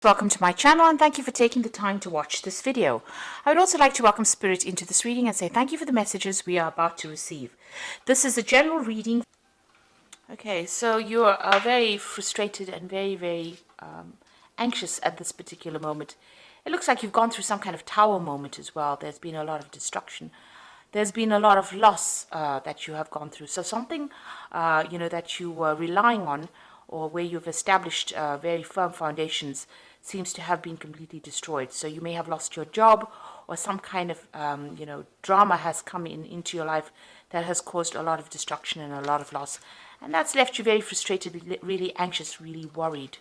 Welcome to my channel and thank you for taking the time to watch this video. I would also like to welcome Spirit into this reading and say thank you for the messages we are about to receive. This is a general reading. Okay, so you are very frustrated and very anxious at this particular moment. It looks like you've gone through some kind of tower moment as well. There's been a lot of destruction. There's been a lot of loss that you have gone through. So something, that you were relying on or where you've established very firm foundations seems to have been completely destroyed. So you may have lost your job, or some kind of, drama has come into your life that has caused a lot of destruction and a lot of loss. And that's left you very frustrated, really anxious, really worried.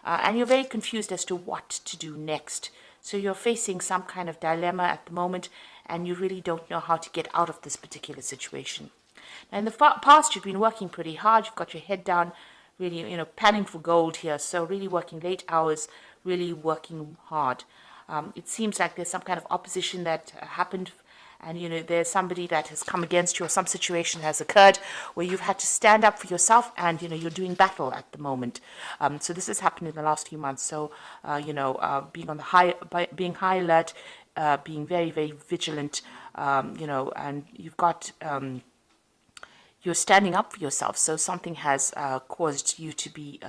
And you're very confused as to what to do next. So you're facing some kind of dilemma at the moment, and you really don't know how to get out of this particular situation. Now, in the past, you've been working pretty hard. You've got your head down, really, panning for gold here. So really working late hours, really working hard. It seems like there's some kind of opposition that happened, and there's somebody that has come against you, or some situation has occurred where you've had to stand up for yourself, and you're doing battle at the moment. So this has happened in the last few months. So being on the being high alert, being very vigilant, and you've got you're standing up for yourself. So something has caused you to be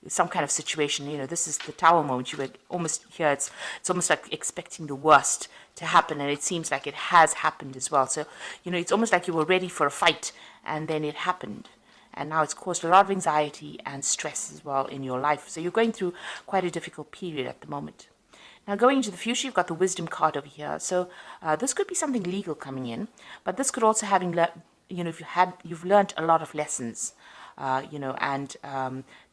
some kind of situation. This is the tower moment. You were almost here. It's almost like expecting the worst to happen, and it seems like it has happened as well. So it's almost like you were ready for a fight, and then it happened, and now it's caused a lot of anxiety and stress as well in your life. So you're going through quite a difficult period at the moment. Now, going into the future, you've got the wisdom card over here. So this could be something legal coming in, but this could also if you've learned a lot of lessons. And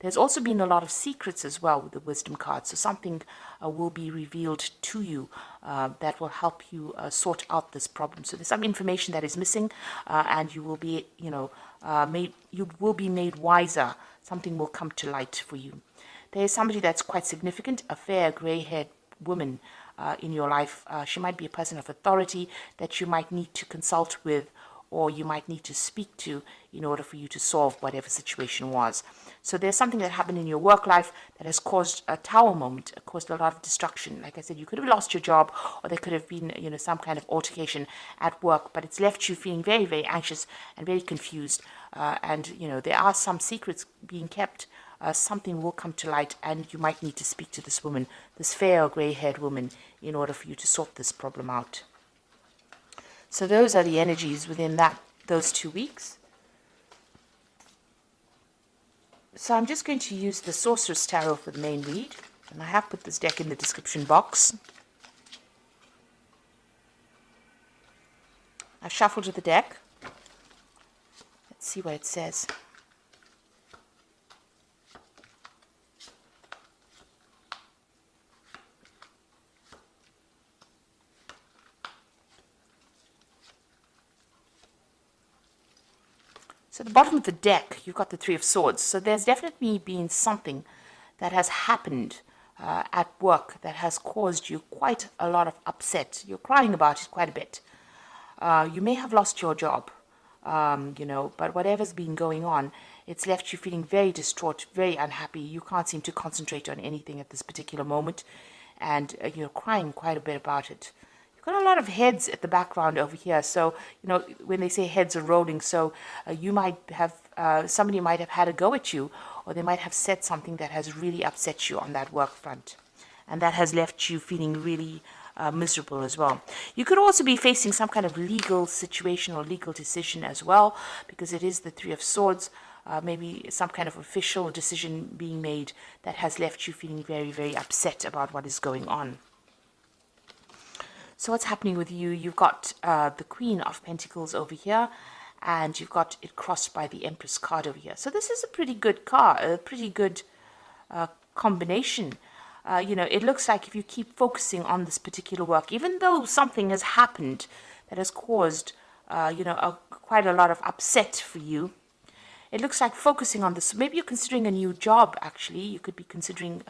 there's also been a lot of secrets as well with the wisdom card. So something will be revealed to you that will help you sort out this problem. So there's some information that is missing, and you will be, made wiser. Something will come to light for you. There is somebody that's quite significant, a fair gray-haired woman in your life. She might be a person of authority that you might need to consult with, or you might need to speak to in order for you to solve whatever situation was. So there's something that happened in your work life that has caused a tower moment, caused a lot of destruction. Like I said, you could have lost your job, or there could have been, some kind of altercation at work, but it's left you feeling very anxious and very confused. And there are some secrets being kept. Something will come to light, and you might need to speak to this woman, this fair or gray-haired woman, in order for you to sort this problem out. So those are the energies within those 2 weeks. So I'm just going to use the Sorceress Tarot for the main read, and I have put this deck in the description box. I've shuffled the deck. Let's see what it says. So at the bottom of the deck, you've got the Three of Swords. So there's definitely been something that has happened at work that has caused you quite a lot of upset. You're crying about it quite a bit. You may have lost your job, but whatever's been going on, it's left you feeling very distraught, very unhappy. You can't seem to concentrate on anything at this particular moment, and you're crying quite a bit about it. Got a lot of heads at the background over here. So, when they say heads are rolling, so you might have, somebody might have had a go at you, or they might have said something that has really upset you on that work front. And that has left you feeling really miserable as well. You could also be facing some kind of legal situation or legal decision as well, because it is the Three of Swords. Maybe some kind of official decision being made that has left you feeling very upset about what is going on. So what's happening with you? You've got the Queen of Pentacles over here, and you've got it crossed by the Empress card over here. So this is a pretty good card, a pretty good combination. It looks like if you keep focusing on this particular work, even though something has happened that has caused, quite a lot of upset for you, it looks like focusing on this. Maybe you're considering a new job, actually. You could be considering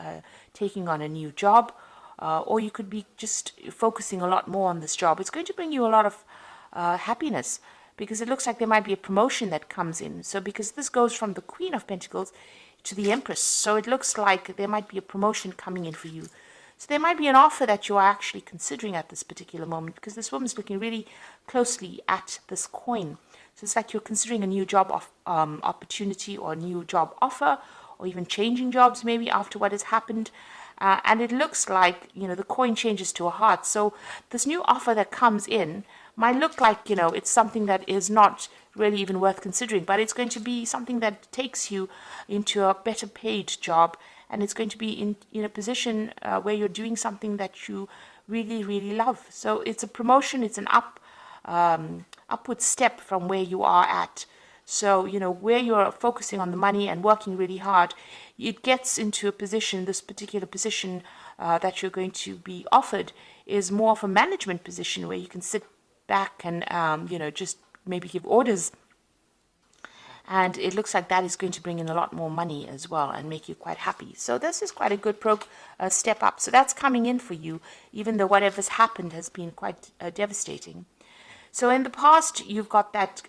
taking on a new job. Or you could be just focusing a lot more on this job. It's going to bring you a lot of happiness, because it looks like there might be a promotion that comes in. So because this goes from the Queen of Pentacles to the Empress. So it looks like there might be a promotion coming in for you. So there might be an offer that you are actually considering at this particular moment, because this woman's looking really closely at this coin. So it's like you're considering a new job opportunity or a new job offer, or even changing jobs maybe after what has happened. And it looks like, the coin changes to a heart. So this new offer that comes in might look like, it's something that is not really even worth considering, but it's going to be something that takes you into a better paid job, and it's going to be in a position where you're doing something that you really, really love. So it's a promotion, it's an upward step from where you are at. So, where you're focusing on the money and working really hard, it gets into a position, this particular position that you're going to be offered is more of a management position where you can sit back and, just maybe give orders. And it looks like that is going to bring in a lot more money as well and make you quite happy. So this is quite a good step up. So that's coming in for you, even though whatever's happened has been quite devastating. So in the past, you've got that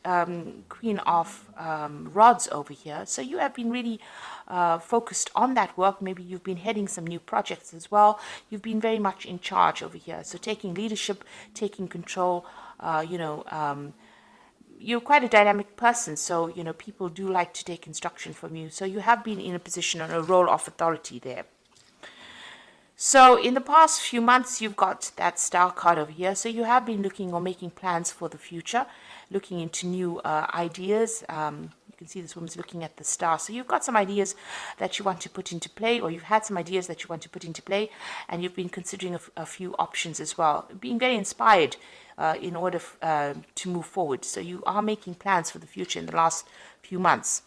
Queen of Rods over here. So you have been really focused on that work. Maybe you've been heading some new projects as well. You've been very much in charge over here. So taking leadership, taking control, you're quite a dynamic person, so people do like to take instruction from you. So you have been in a position on a role of authority there. So in the past few months, you've got that star card over here. So you have been looking or making plans for the future, looking into new ideas. You can see this woman's looking at the star. So you've got some ideas that you want to put into play, or you've had some ideas that you want to put into play, and you've been considering a few options as well, being very inspired in order to move forward. So you are making plans for the future in the last few months,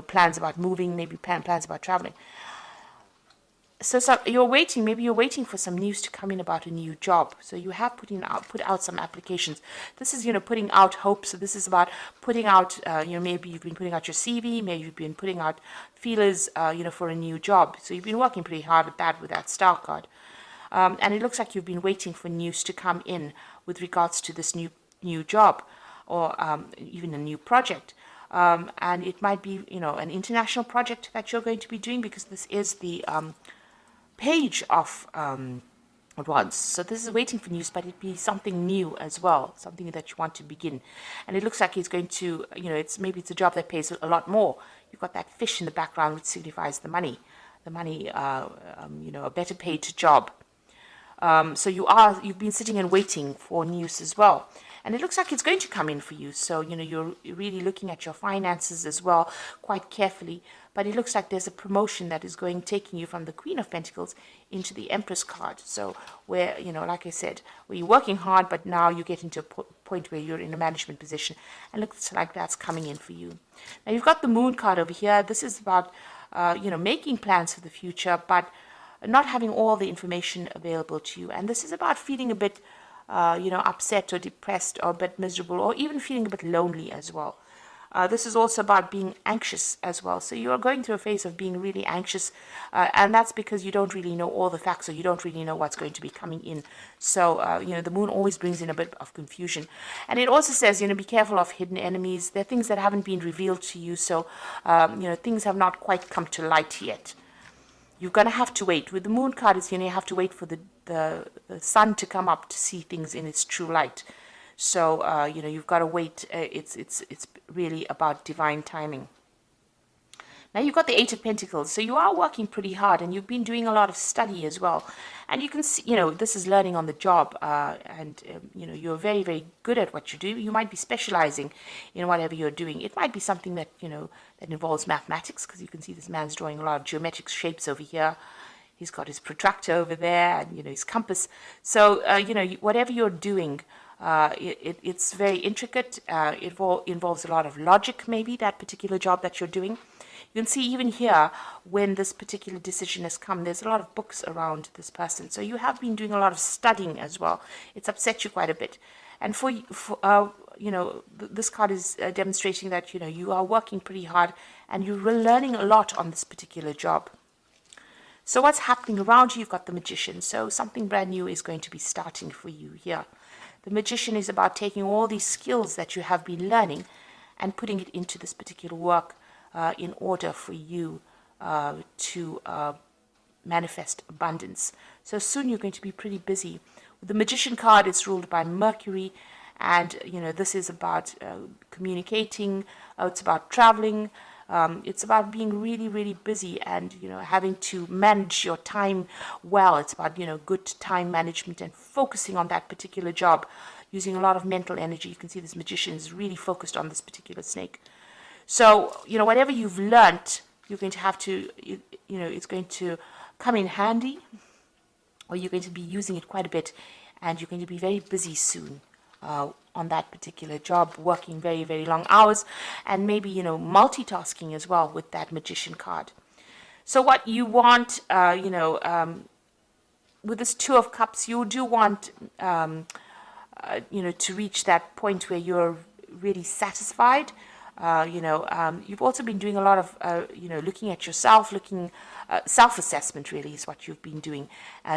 plans about moving, maybe plans about traveling. So you're waiting, maybe you're waiting for some news to come in about a new job. So you have put out some applications. This is, putting out hope. So this is about putting out, maybe you've been putting out your CV, maybe you've been putting out feelers, for a new job. So you've been working pretty hard at that with that star card. And it looks like you've been waiting for news to come in with regards to this new job, or even a new project. And it might be, an international project that you're going to be doing, because this is the Page of Wands. So this is waiting for news, but it'd be something new as well, something that you want to begin. And it looks like it's going to, maybe it's a job that pays a lot more. You've got that fish in the background, which signifies the money, a better paid job. So you've been sitting and waiting for news as well. And it looks like it's going to come in for you. So, you're really looking at your finances as well quite carefully. But it looks like there's a promotion that is taking you from the Queen of Pentacles into the Empress card. So where, like I said, where you're working hard, but now you get into a point where you're in a management position. And looks like that's coming in for you. Now you've got the Moon card over here. This is about, making plans for the future, but not having all the information available to you. And this is about feeling a bit, upset or depressed or a bit miserable, or even feeling a bit lonely as well. This is also about being anxious as well. So you are going through a phase of being really anxious, and that's because you don't really know all the facts, or you don't really know what's going to be coming in. So, the moon always brings in a bit of confusion. And it also says, be careful of hidden enemies. There are things that haven't been revealed to you, so, things have not quite come to light yet. You're going to have to wait. With the Moon card, it's, you have to wait for the sun to come up to see things in its true light. So, you've got to wait. It's really about divine timing. Now you've got the Eight of Pentacles. So you are working pretty hard, and you've been doing a lot of study as well. And you can see, this is learning on the job. You're very, very good at what you do. You might be specializing in whatever you're doing. It might be something that, that involves mathematics, because you can see this man's drawing a lot of geometric shapes over here. He's got his protractor over there, and, his compass. So, whatever you're doing, it's very intricate. It involves a lot of logic, maybe, that particular job that you're doing. You can see even here, when this particular decision has come, there's a lot of books around this person. So you have been doing a lot of studying as well. It's upset you quite a bit. And this card is demonstrating that, you are working pretty hard, and you're learning a lot on this particular job. So what's happening around you? You've got the Magician. So something brand new is going to be starting for you here. The Magician is about taking all these skills that you have been learning and putting it into this particular work in order for you to manifest abundance. So soon you're going to be pretty busy. With the Magician card, it's ruled by Mercury, and this is about communicating. It's about traveling. It's about being really, really busy, and having to manage your time well. It's about good time management and focusing on that particular job, using a lot of mental energy. You can see this Magician is really focused on this particular snake. So whatever you've learnt, you're going to have to it's going to come in handy, or you're going to be using it quite a bit, and you're going to be very busy soon on that particular job, working very, very long hours, and maybe multitasking as well with that Magician card. So what you want, with this Two of Cups, you do want to reach that point where you're really satisfied. You've also been doing a lot of, looking at yourself, self-assessment really is what you've been doing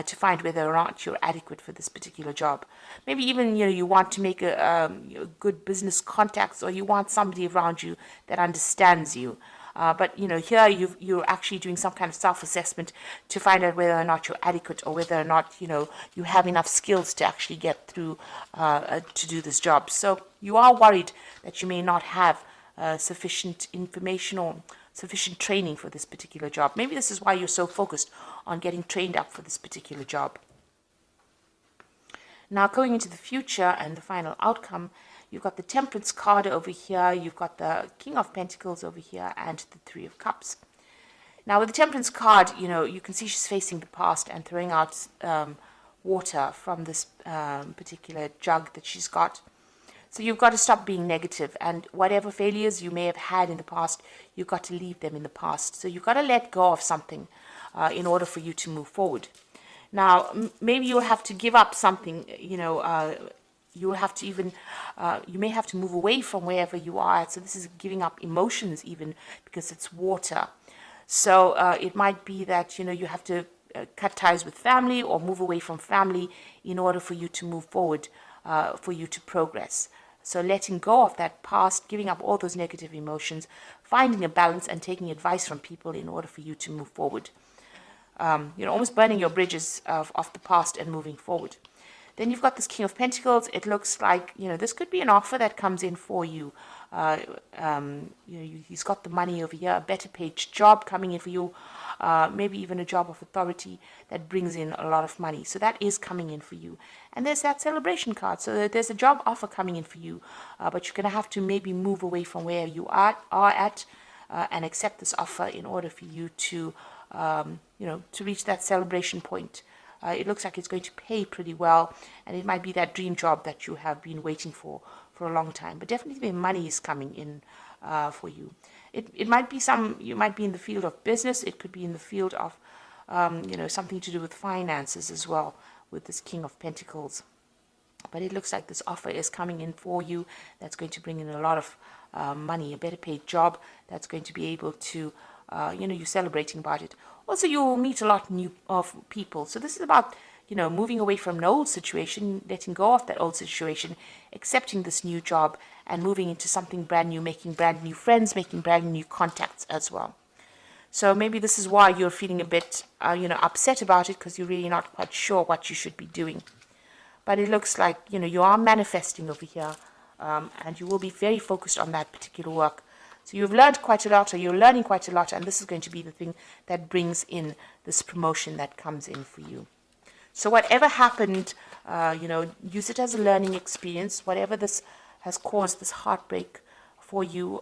to find whether or not you're adequate for this particular job. Maybe even, you want to make a good business contacts, or you want somebody around you that understands you. But here you're actually doing some kind of self-assessment to find out whether or not you're adequate, or whether or not you have enough skills to actually get through to do this job. So you are worried that you may not have sufficient information or sufficient training for this particular job. Maybe this is why you're so focused on getting trained up for this particular job. Now, going into the future and the final outcome, you've got the Temperance card over here, you've got the King of Pentacles over here, and the Three of Cups. Now, with the Temperance card, you can see she's facing the past and throwing out water from this particular jug that she's got. So you've got to stop being negative, and whatever failures you may have had in the past, you've got to leave them in the past. So you've got to let go of something in order for you to move forward. Now, maybe you'll have to give up something, you'll have to even, you may have to move away from wherever you are. So this is giving up emotions even, because it's water. So it might be that, you have to cut ties with family or move away from family in order for you to move forward, for you to progress. So letting go of that past, giving up all those negative emotions, finding a balance and taking advice from people in order for you to move forward. Almost burning your bridges of the past and moving forward. Then you've got this King of Pentacles. It looks like, this could be an offer that comes in for you. He's got the money over here, a better paid job coming in for you, maybe even a job of authority that brings in a lot of money. So that is coming in for you. And there's that Celebration card. So there's a job offer coming in for you, but you're going to have to maybe move away from where you are at and accept this offer in order for you to, to reach that celebration point. It looks like it's going to pay pretty well, and it might be that dream job that you have been waiting for a long time. But definitely the money is coming in for you. It might be you might be in the field of business. It could be in the field of, something to do with finances as well, with this King of Pentacles. But it looks like this offer is coming in for you that's going to bring in a lot of money, a better paid job that's going to be able to, you're celebrating about it. Also, you'll meet a lot of people. So this is about, moving away from an old situation, letting go of that old situation, accepting this new job, and moving into something brand new, making brand new friends, making brand new contacts as well. So maybe this is why you're feeling a bit, upset about it, because you're really not quite sure what you should be doing. But it looks like, you are manifesting over here, and you will be very focused on that particular work. So you've learned quite a lot, or you're learning quite a lot, and this is going to be the thing that brings in this promotion that comes in for you. So whatever happened, use it as a learning experience. Whatever this has caused, this heartbreak for you,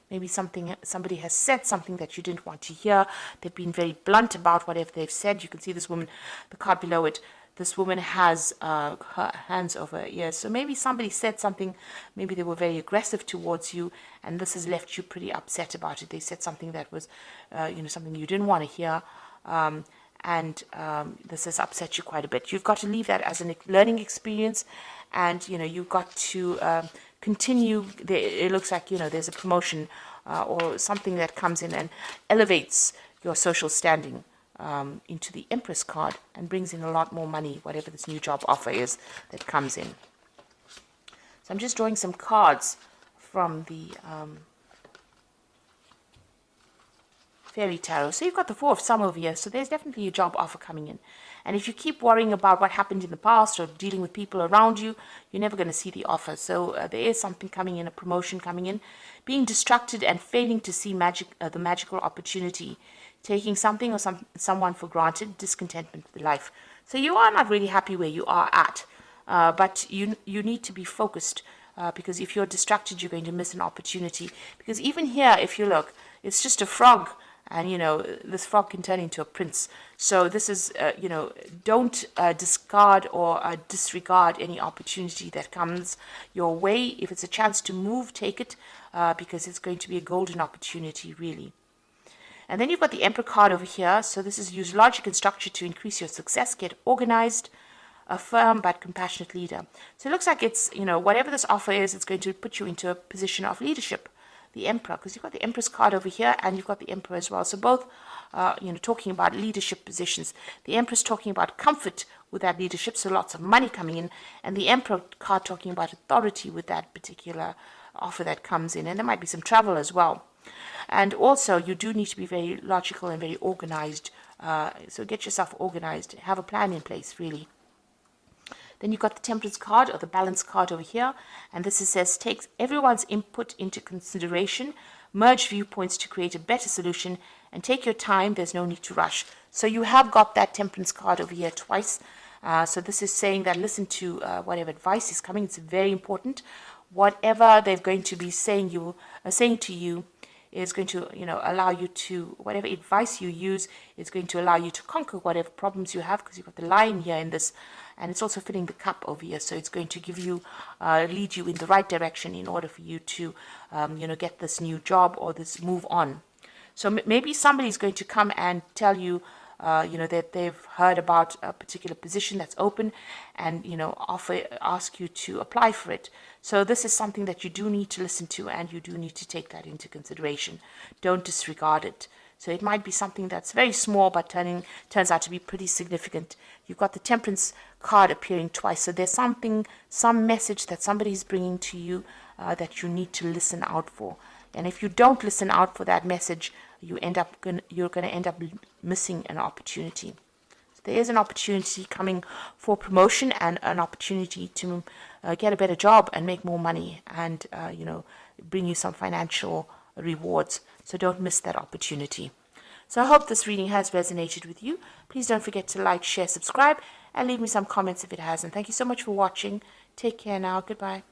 maybe somebody has said something that you didn't want to hear. They've been very blunt about whatever they've said. You can see this woman, the card below it. This woman has her hands over her ears. So maybe somebody said something, maybe they were very aggressive towards you, and this has left you pretty upset about it. They said something that was, something you didn't want to hear, and this has upset you quite a bit. You've got to leave that as a learning experience, and, you've got to continue. It looks like, there's a promotion or something that comes in and elevates your social standing. Into the Empress card and brings in a lot more money, whatever this new job offer is that comes in. So I'm just drawing some cards from the Fairy Tarot. So you've got the Four of Some over here. So there's definitely a job offer coming in. And if you keep worrying about what happened in the past or dealing with people around you, you're never going to see the offer. So there is something coming in, a promotion coming in. Being distracted and failing to see the magical opportunity. Taking something or someone for granted, discontentment with life. So you are not really happy where you are at. But you need to be focused. Because if you're distracted, you're going to miss an opportunity. Because even here, if you look, it's just a frog. And, you know, this frog can turn into a prince. So this is, you know, don't discard or disregard any opportunity that comes your way. If it's a chance to move, take it, because it's going to be a golden opportunity, really. And then you've got the Emperor card over here. So this is use logic and structure to increase your success, get organized, a firm but compassionate leader. So it looks like it's, you know, whatever this offer is, it's going to put you into a position of leadership. The Emperor, because you've got the Empress card over here and you've got the Emperor as well. So both, you know, talking about leadership positions. The Empress talking about comfort with that leadership, so lots of money coming in. And the Emperor card talking about authority with that particular offer that comes in. And there might be some travel as well. And also, you do need to be very logical and very organized. So get yourself organized. Have a plan in place, really. Then you've got the Temperance card or the Balance card over here. And this says, take everyone's input into consideration, merge viewpoints to create a better solution, and take your time. There's no need to rush. So you have got that Temperance card over here twice. So this is saying that listen to whatever advice is coming. It's very important. Whatever they're going to be saying to you is going to, you know, allow you to, whatever advice you use is going to allow you to conquer whatever problems you have, because you've got the Lion here in this, and it's also filling the cup over here. So it's going to give you, lead you in the right direction in order for you to, you know, get this new job or this move on. So maybe somebody's going to come and tell you, you know, that they've heard about a particular position that's open and, you know, ask you to apply for it. So this is something that you do need to listen to, and you do need to take that into consideration. Don't disregard it. So it might be something that's very small, but turns out to be pretty significant. You've got the Temperance card appearing twice. So there's some message that somebody's bringing to you that you need to listen out for. And if you don't listen out for that message, you're going to end up missing an opportunity. So there is an opportunity coming for promotion and an opportunity to get a better job and make more money and, you know, bring you some financial rewards. So don't miss that opportunity. So I hope this reading has resonated with you. Please don't forget to like, share, subscribe, and leave me some comments if it hasn't. Thank you so much for watching. Take care now. Goodbye.